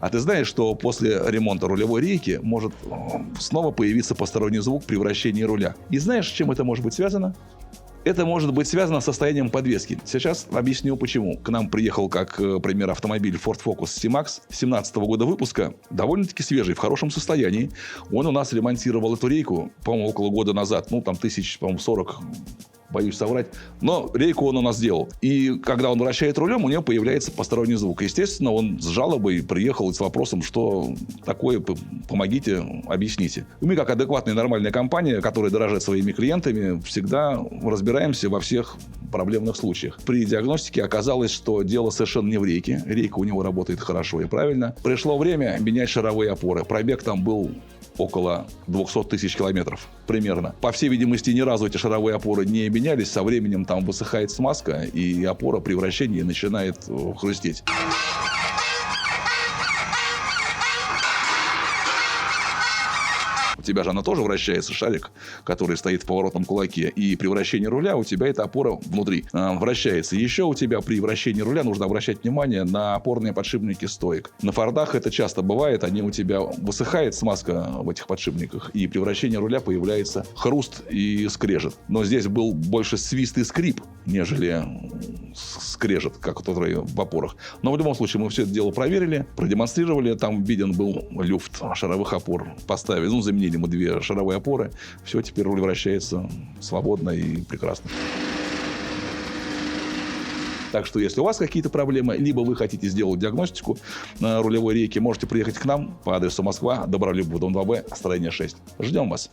А ты знаешь, что после ремонта рулевой рейки может снова появиться посторонний звук при вращении руля? И знаешь, с чем это может быть связано? Это может быть связано с состоянием подвески. Сейчас объясню, почему. К нам приехал, как пример, автомобиль Ford Focus C-Max 2017 года выпуска. Довольно-таки свежий, в хорошем состоянии. Он у нас ремонтировал эту рейку, по-моему, около года назад. Ну, там 40, боюсь соврать. Но рейку он у нас делал. И когда он вращает рулем, у него появляется посторонний звук. Естественно, он с жалобой приехал с вопросом, что такое, помогите, объясните. И мы, как адекватная нормальная компания, которая дорожит своими клиентами, всегда разбираемся во всех проблемных случаях. При диагностике оказалось, что дело совершенно не в рейке. Рейка у него работает хорошо и правильно. Пришло время менять шаровые опоры. Пробег там был около 200 тысяч километров примерно. По всей видимости, ни разу эти шаровые опоры не менялись. Со временем там высыхает смазка, и опора при вращении начинает хрустеть. У тебя же она тоже вращается, шарик, который стоит в поворотном кулаке. И при вращении руля у тебя эта опора внутри вращается. Еще у тебя при вращении руля нужно обращать внимание на опорные подшипники стоек. На фордах это часто бывает. Они у тебя высыхает смазка в этих подшипниках. И при вращении руля появляется хруст и скрежет. Но здесь был больше свист и скрип, нежели скрежет, который в опорах. Но в любом случае мы все это дело проверили, продемонстрировали. Там виден был люфт шаровых опор. Поставили, заменили мы 2 шаровые опоры. Все, теперь руль вращается свободно и прекрасно. Так что, если у вас какие-то проблемы, либо вы хотите сделать диагностику на рулевой рейке, можете приехать к нам по адресу Москва, Добролюбова, дом 2Б, строение 6. Ждем вас.